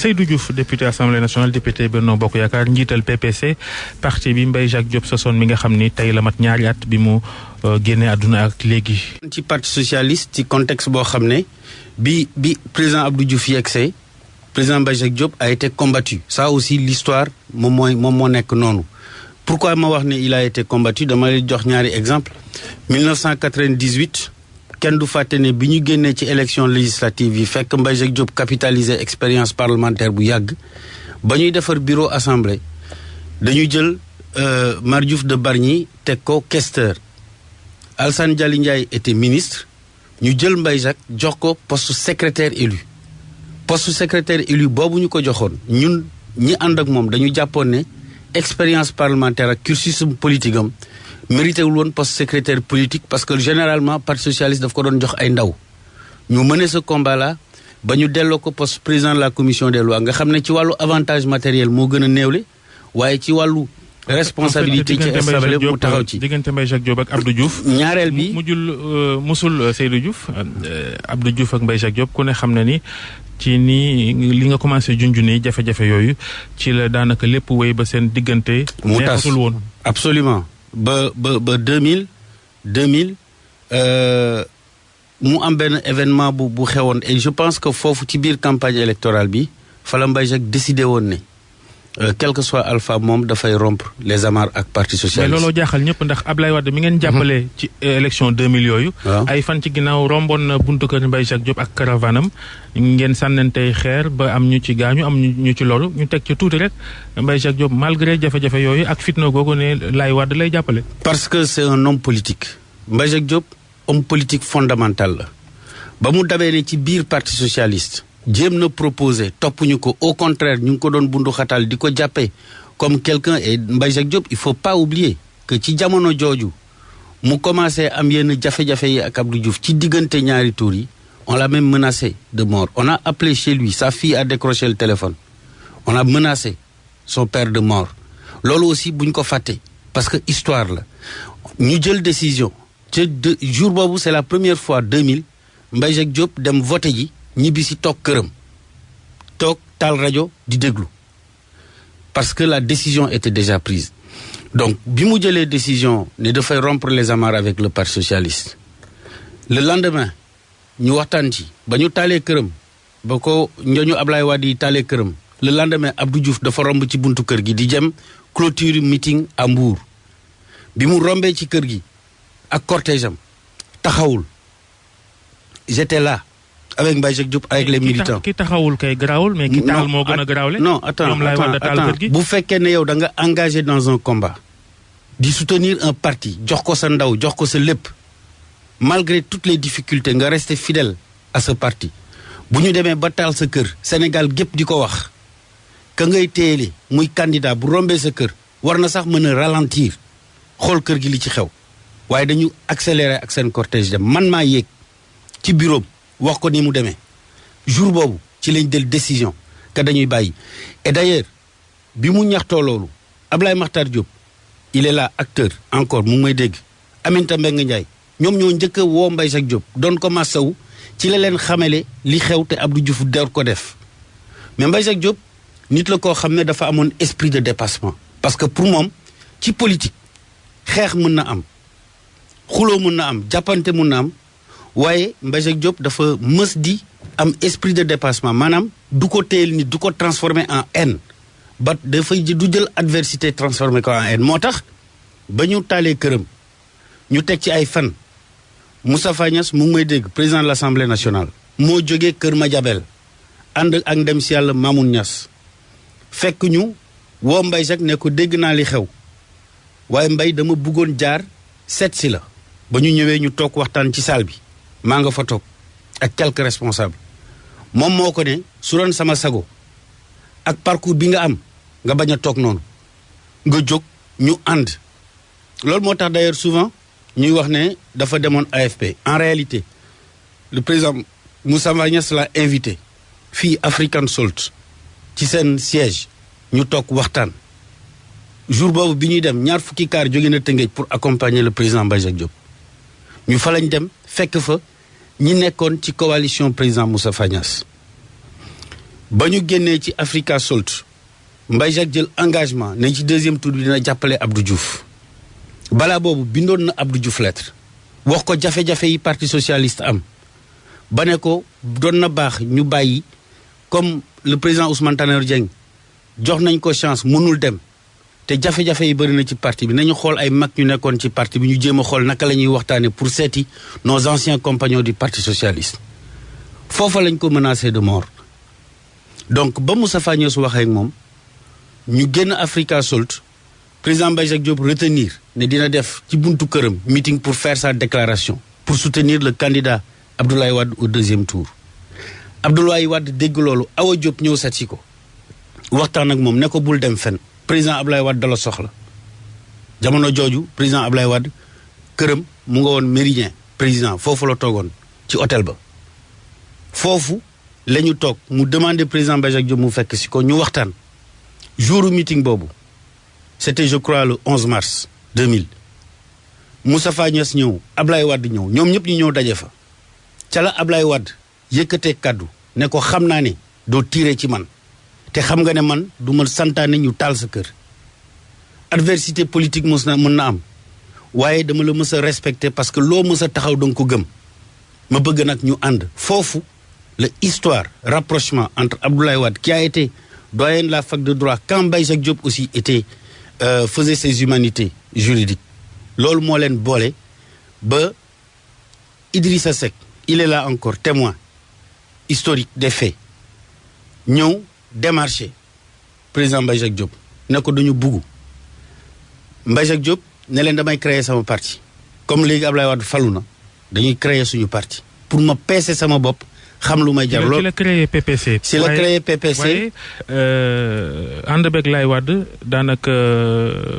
Seydou Diouf député Assemblée nationale député Benno Bokk Yaakaar njiital PPC parti bi Mbaye Jacques Diop sosoon mi nga xam ni tey la mat ñaari at bi mu génne àdduna ak léegi. ci parti socialiste ci contexte boo xam ne bi président Abdou Diouf yegsee président Mbaye Jacques Diop a été combattu. Ça aussi l'histoire moom moo nekk noonu. Pourquoi ma wax ne il a été combattu dama lay jox ñaari exemple 1998 kenn du fàtte ne bi ñu génnee ci élection législative yi fekk Mbaye Jacques Diop capitalisé expérience parlementaire bu yàgg ba ñuy defar bureau assemblée dañu jël Mar Diouf de Bargny teg ko questeur Alassane Dialy Ndiaye était ministre ñu jël Mbaye Jacques jox ko poste secrétaire élu boobu ñu ko joxoon ñun ñi ànd ak moom dañu jàppoon ne expérience parlementaire ak cursus politique am mérité wul woon poste secrétaire politique parce que généralement parti socialiste daf ko doon jox ay ndaw ñu mener ce combat là ba ñu delloo ko poste président de la commission des lois nga xam ne ci wàllu avantage matériel moo gën a néewle waaye ci wàllu responsabilité ci instable mu taxaw ci diggante Mbaye Jacques Diop ak Abdou Diouf ñaareel bi musul Seydou Diouf Abdou Diouf ak Mbaye Jacques Diop ku ne xam na ni ci nii li nga commencé junj nii jafe-jafe yooyu ci la daanaka lépp wéy ba seen diggante neexatul woon absolument ba 2000 mu am benn événement bu xewoon et je pense que foofu ci biir campagne électorale bi fa la Mbaye Jacques décidé woon ne quel que soit alpha moom dafay rompre les amarres ak parti socialiste. mais looloo jaaxal ñëpp ndax Ablaye Wade mi ngeen jàppale ci élection 2000 yooyu. ay fan ci ginnaaw romboon na buntu kër Mbaye Jacques Diop ak caravanam ngeen sànnantey xeer ba am ñu ci gaañu am ñu ci loru ñu teg ci tuuti rek Mbaye Jacques Diop malgré jafe-jafe yooyu ak fitna googu ne Laye Wade lay jàppale. parce que c'est un homme politique Mbaye Jacques Diop homme politique fondamental la ba mu dabee ne ci biir parti socialiste. jéem na proposé toppuñu ko au contraire ñu ngi ko doon bundu xatal di ko jàppee comme quelqu'un et Mbaye Jacques Diop il faut pas oublier que ci jamono jooju mu commencé am yenn jafe-jafe yi ak Abdou Diouf ci diggante ñaari tour yi on l'a même menacé de mort on a appelé chez lui sa fille a décroché le téléphone on a menacé son père de mort loolu aussi buñ ko fàtte parce que histoire la ñu jël décision ci jour boobu c'est la première fois 2000 Mbaye Jacques Diop dem voté ji ñibbi si toog këram toog taal rajo di déglu parce que la décision était déjà prise donc bi mu jëlee décision ne dafay rompre les amarres avec le parti socialiste le lendemain ñu waxtaan ci ba ñu taalee këram ba ko ñooñu Ablaye Wade yi taalee këram le lendemain Abdou Diouf dafa romb ci buntu kër gi di jëm clôture meeting à Mbour bi mu rombee ci kër gi ak cortège am taxawul j'étais là avec Mbaye Jacques Diop avec les militants. ki taxawul kay garaawul mais ki taxal moo gën a garaawle. non attends bu fekkee ne yow da nga engagé dans un combat di soutenir un parti jox ko sa ndaw jox ko sa lépp malgré toutes les difficultés nga rester fidèle à ce parti bu ñu demee ba taal sa kër Sénégal gépp di ko wax ka ngay téyele muy candidat bu rombee sa kër war na sax mën a ralentir xool kër gi li ci xew waaye dañu accélérer ak seen cortège dem man maa yéeg ci bureau wax ko ni mu demee jour boobu ci lañ del décision que dañuy bàyyi et d'ailleurs bi mu ñaxtoo loolu Ablaye Makhtar Diop il est là acteur encore mu ngi may dégg Aminata Mbengue Ndiaye ñoom ñoo njëkk a woo Mbaye Jacques Diop doon ko massawu ci la leen xamele li xew te Abdou Diouf der ko def mais Mbaye Jacques Diop nit la koo xam ne dafa amoon esprit de dépassement parce que pour moom ci politique xeex mën na am xuloo mën na am jàppante mën na am waaye Mbaye Jacques Diop dafa mës di am esprit de dépassement maanaam du ko téyel nit du ko transformer en haine ba dafay du jël adversité transformer ko en haine moo tax ba ñu taalee këram ñu teg ci ay fan Moustapha Niasse mu ngi may dégg président de l'Assemblée nationale moo jógee Kër Madiabel ànd ak ndem si yàlla Mamoun Niasse fekk ñu woo Mbaye Jacques ne ko dégg naa li xew waaye Mbaye dama bëggoon jaar seet si la ba ñu ñëwee ñu toog waxtaan ci salle bi maa nga fa toog ak quelques responsables moom moo ko ne su doon sama sago ak parcours bi nga am nga bañ a toog noonu nga jóg ñu ànd loolu moo tax d'ailleurs souvent ñuy wax ne dafa demoon AFP en réalité le président Moussa Niasse l'a invité fii African Salt ci seen siège ñu toog waxtaan jour boobu bi ñuy dem ñaar fukki kaar jóge na Tëngéej pour accompagner le président Mbaye Jacques Diop ñu fa lañ dem fekk fa ñi nekkoon ci coalition président Moustapha Niasse ba ñu génnee ci Africa Salt Mbaye Jacques jël engagement ne ci deuxième tour bi dina jàppale Abdou Diouf balaa boobu bindoon na Abdou Diouf lettre wax ko jafe-jafe yi parti socialiste am ba ne ko doon na baax ñu bàyyi comme le président Ousmane Tanor Dieng jox nañ ko chance mënul dem te jafe-jafe yi bëri na ci parti bi nañu xool ay mag ñu nekkoon ci parti bi ñu jéem a xool naka la ñuy waxtaane pour seeti nos anciens compagnons du parti socialiste foofa lañ ko menacé de mort donc ba Moustapha Niasse waxee ak moom ñu génn Africa Salt président Mbaye Jacques Diop retenir ne dina def ci buntu këram meeting pour faire sa déclaration pour soutenir le candidat Abdoulaye Wade au deuxième tour Abdoulaye Wade dégg loolu Awa Diop ñëw seet si ko waxtaan ak moom ne ko bul dem fenn président Abdoulaye Wade dala soxla jamono jooju président Abdoulaye Wade këram mu nga woon Méridien président foofu la toogoon ci hôtel ba foofu la ñu toog mu demandé président Mbaye Jacques Diop mu fekk si ko ñu waxtaan jouru meeting boobu c'était je crois le 11 mars 2000 Moustapha Niasse ñëw Abdoulaye Wade ñëw ñoom ñëpp ñu ñëw daje fa ca la Abdoulaye Wade yëkkatee kaddu ne ko xam naa ne doo tiire ci man te xam nga ne man du ma santaane ñu taal sa kër adversité politique mën na am waaye dama la mës a respecté parce que loo mës a taxaw danga ko gëm ma bëgg nag ñu ànd foofu la histoire rapprochement entre Abdoulaye Wade qui a été doyen de la fac de droit quand Mbaye Jacques Diop aussi faisait ses humanités juridiques loolu moo leen boole ba Idrissa Seck il est là encore témoin historique des faits ñëw démarché président Mbaye Jacques Diop ne ko dañu bugg Mbaye Jacques Diop ne leen damay créer sama parti comme léegi Abdoulaye Wade falu na dañuy créer suñu parti pour ma peese sama bopp xam lu may jar lool. ci la créé PPC. ci la créé PPC. waaye ànd beeg Abdoulaye Wade daanaka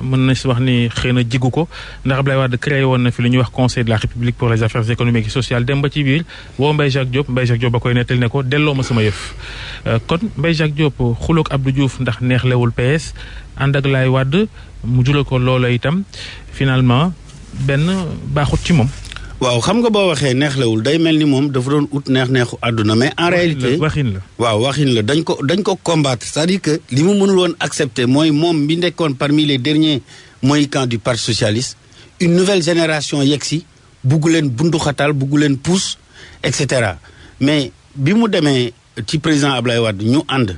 mën na si wax ni xëy na jigu ko ndax Abdoulaye Wade créé woon na fi lu ñuy wax conseil de la République pour les affaires économiques et sociales dem ba ci biir woo Mbaye Jacques Diop ba koy nettali ne ko delloo ma sama yëf. kon Mbaye Jacques Diop xuloog Abdou Diouf ndax neexlewul PS ànd ak Abdoulaye Wade mu jural ko loola itam finalement benn baaxut ci moom. waaw xam nga boo waxee neexlewul day mel ni moom dafa doon ut neexu àdduna mais en réalité waxin la waaw waxin la dañ ko combattre c'est-à-dire que li mu mënul woon accepter mooy moom bi nekkoon parmi les derniers mohicans du parti socialiste une nouvelle génération yegsi bugg leen bunduxatal bugg leen pousse et cetera mais bi mu demee ci président Abdoulaye Wade ñu ànd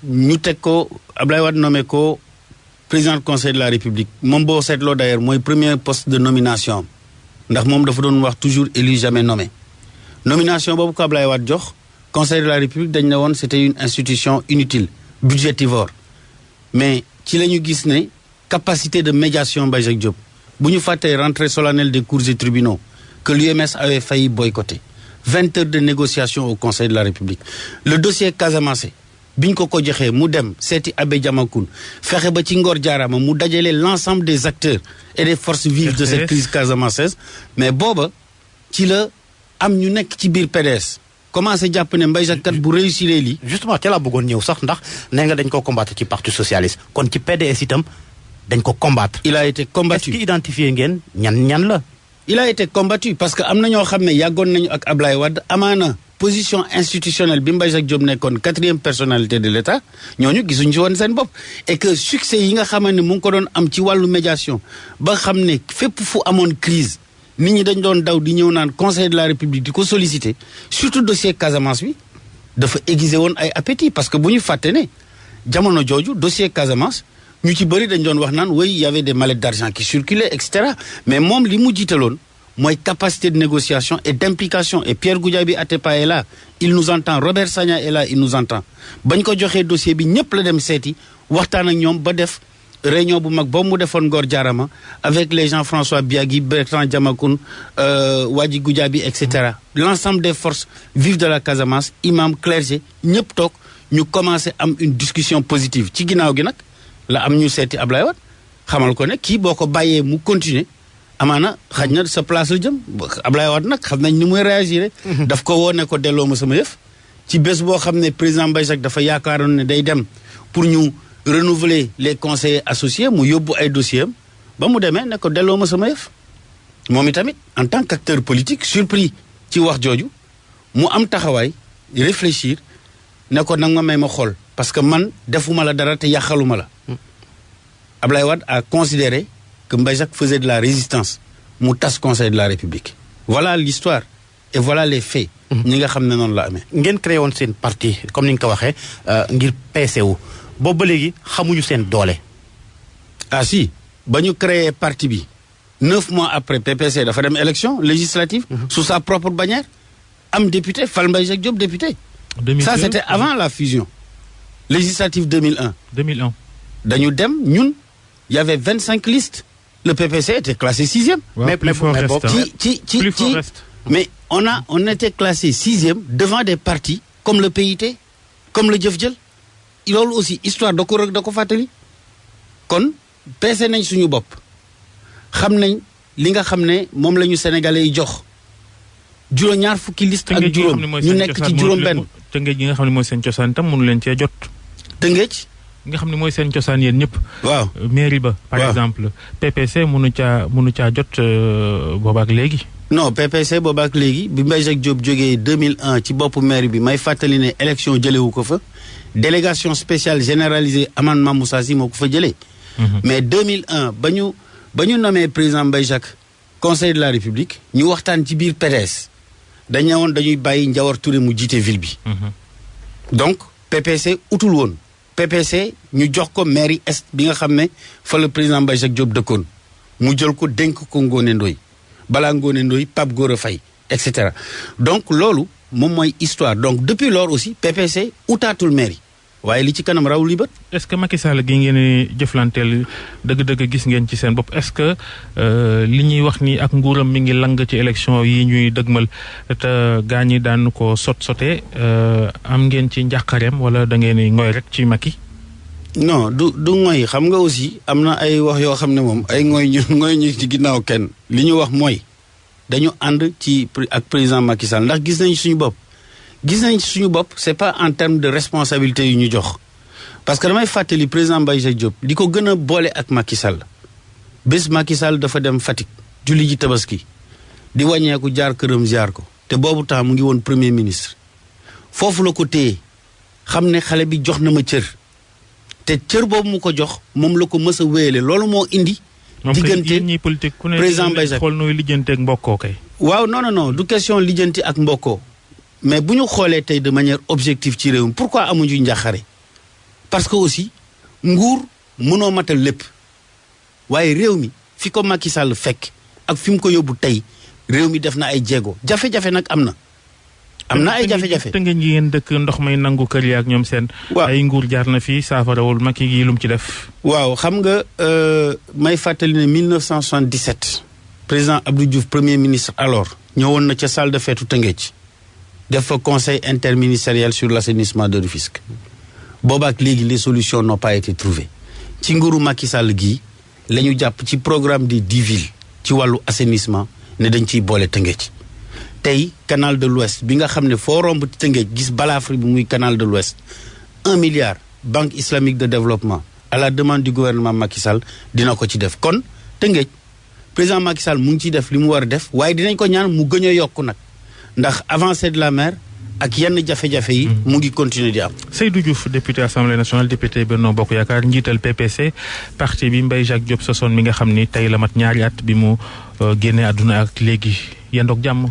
ñu teg ko Abdoulaye Wade nommé ko président du conseil de la République moom boo seetloo d'ailleurs mooy premier poste de nomination ndax moom dafa doon wax toujours élu jamais nommé nomination boobu ko Abdoulaye Wade jox conseil de la République dañ ne woon c'était une institution inutile budgétivore mais ci la ñu gis ne capacité de médiation Mbaye Jacques Diop bu ñu fàttee rentrée solennelle des cours et tribunaux que l'UMS avait failli boycotter 20 heures de négociation au conseil de la République le dossier Casamance biñ ko joxee mu dem seeti Abbé Diamacoune fexe ba ci Ngor Jaarama mu dajale l'ensemble des acteurs et des forces vives de cette crise casamançaise mais booba ci la am ñu nekk ci biir PDS commencé jàpp ne Mbaye Jacques kat bu réussir lii. justement ca laa bëggoon ñëw sax ndax nee nga dañ ko combattre ci parti socialiste kon ci PDS itam dañ ko combattre. il a été combattu est-ce que identifié ngeen ñan la. il a été combattu parce que am na ñoo xam ne yàggoon nañu ak Abdoulaye Wade amaana position institutionnelle bi Mbaye Jacques Diop nekkoon 4e personnalité de l'État ñooñu gisuñu ci woon seen bopp et que succès yi nga xamante ne mu ngi ko doon am ci wàllu médiation ba xam ne fépp fu amoon crise nit ñi dañ doon daw di ñëw naan conseil de la République di ko solliciter surtout dossier Casamance bi dafa aiguiser woon ay appétit parce que bu ñu fàtte ne jamono jooju dossier Casamance ñu ci bëri dañ doon wax naan oui y avait des mallettes d'argent qui circulaient et cetera mais moom li mu jiitaloon mooy capacité de négociation et d'implication et Pierre Goudiaby Atepa est là il nous entend Robert Sagna est là il nous entend bañ ko joxee dossier bi ñëpp la dem seeti waxtaan ak ñoom ba def réunion bu mag boobu mu defoon Ngor Diarama avec les gens François Biagui Bertrand Diamacoune Wadji Goudiaby et cetera l'ensemble des forces vives de la Casamance imam clergé ñëpp toog ñu commencé am une discussion positive ci ginnaaw gi nag la am ñu seeti Abdoulaye Wade xamal ko ne kii boo ko bàyyee mu continuer amaana xaj na sa place la jëm Abdoulaye Wade nag xam nañ ni muy réagir daf ko woo ne ko delloo ma sama yëf ci bés boo xam ne président Mbaye Jacques dafa yaakaaroon ne day dem pour ñu renouveler les conseillers associés mu yóbbu ay dossiers am ba mu demee ne ko delloo ma sama yëf moom itamit en tant qu'acteur politique surpris ci wax jooju mu am taxawaay réfléchir ne ko nag ma may ma xool parce que man defuma la dara te yàqaluma la. Ablaye Wade a considéré que Mbaye Jacques faisait de la résistance mu tas conseil de la République. Voilà l'histoire et voilà les faits. ñi nga xam ne noonu la amee. ngeen créé woon seen parti comme ni nga ko waxee ngir PCU boobu ba léegi xamuñu seen doole. ah si ba ñu créé parti bi 9 mois après PPC dafa dem élection législative. sous sa propre bannière am député fal Mbaye Jacques Diop député. 2002, ça c'était avant la fusion. Législative 2001. 2001. dañu dem ñun il y avait 25 listes. Le PPC était classé 6e. Ouais, mais on était classé 6e devant des partis comme le PIT, comme le Jëf Jël. loolu aussi histoire da ko fàttali. kon peese nañ suñu bopp xam nañ li nga xam ne moom la ñu sénégalais yi jox juróom-ñaar fukki liste ak juróom ñu nekk ci juróom-benn. Tëngéej gi nga xam ne mooy seen cosaan tam mënu leen cee jot. Tëngéej. nga xam ne mooy seen cosaan yéen ñëpp. waaw mairie ba. par exemple PPC mënu caa jot boobaak léegi. non PPC boobaak léegi bi Mbaye Jacques Diop jógee 2001 ci boppu mairie bi may fàttali ne élection jëlewu ko fa. délégation spéciale généralisée amendement Moussa Sy moo ko fa jëlee. mais 2001 ba ñu nommé président Mbaye Jacques conseil de la République ñu waxtaan ci biir PDS dañu woon dañuy bàyyi Ndiawar Touré mu jiite ville bi. donc PPC utul woon. PPC ñu jox ko mairie est bi nga xam ne fa le président Mbaye Jacques Diop dëkkoon mu jël ko dénk ko Ngoné Ndoye balaa Ngoné Ndoye Pape Gora Faye et cetera donc loolu moom mooy histoire donc depuis lors aussi PPC utaatul mairie waaye li ci kanam raw li bët. est-ce que Macky Sall gi ngeen jëflanteel dëgg-dëgg gis ngeen ci seen bopp est-ce que li ñuy wax ni ak nguuram mi ngi lang ci élection yi ñuy dëgmal te gaa ñi daan ko sotee am ngeen ci njàqareem wala da ngeen di ngoy rek ci Macky. non du ngoy xam nga aussi am na ay wax yoo xam ne moom ay ngoy ñu ci ginnaaw kenn li ñu wax mooy dañu ànd ci ak président Macky Sall ndax gis nañ suñu bopp. gis nañ ci suñu bopp c'est pas en termes de responsabilité yu ñu jox parce que damay fàttali président Mbaye Jacques Diop di ko gën a boole ak Macky Sall bés Macky Sall dafa dem Fatick julli ji tabaski di wàññeeku jaar këram ziar ko te boobu temps mu ngi woon premier ministre foofu la ko téye xam ne xale bi jox na ma cër te cër boobu mu ko jox moom la ko mës a wéyale loolu moo indi diggante président Mbaye Jacques xool nooy lijjante ak mbokkoo kay waaw non du question lijjanti ak mbokkoo mais bu ñu xoolee tey de manière objective ci réew mi pourquoi amuñu njàqare parce que aussi nguur mënoo matal lépp waaye réew mi fi ko Macky Sall fekk ak fi mu ko yóbbu tey réew mi def na ay jéego jafe-jafe nag am na. am na ay jafe-jafe te ngeen ngeen dëkk ndox may nangu kër yi ak ñoom seen. waaw ay nguur jaar na fi saafarawul Macky gi lu mu ci def. waaw xam nga may fàttali ne 1977 président Abdou Diouf premier ministre alors ñëwoon na ca salle de fête Tëngéej. def fa conseil interministériel sur l'assainissement de Rufisque boobaak léegi les solutions n'ont pas été trouvées ci nguuru Macky Sall gii la ñu jàpp ci programme des 10 villes ci wàllu assainissement ne dañ ciy boole Tëngéej tey canal de l'Ouest bi nga xam ne foo romb Tëngéej gis Balafri bi muy canal de l'Ouest 1 milliard banque islamique de développement à la demande du gouvernement Macky Sall dina ko ci def kon Tëngéej président Macky Sall mu ngi ciy def li mu war a def waaye dinañ ko ñaan mu gën a yokku nag ndax avancée de la mer ak yenn jafe-jafe yi mu ngi continuer di am. Seydou Diouf député assemblée nationale député Benno Bokk Yaakaar njiital PPC parti bi Mbaye Jacques Diop sosoon mi nga xam ni tey la mat ñaari at bi mu génnee àdduna ak léegi yendoog jàmm.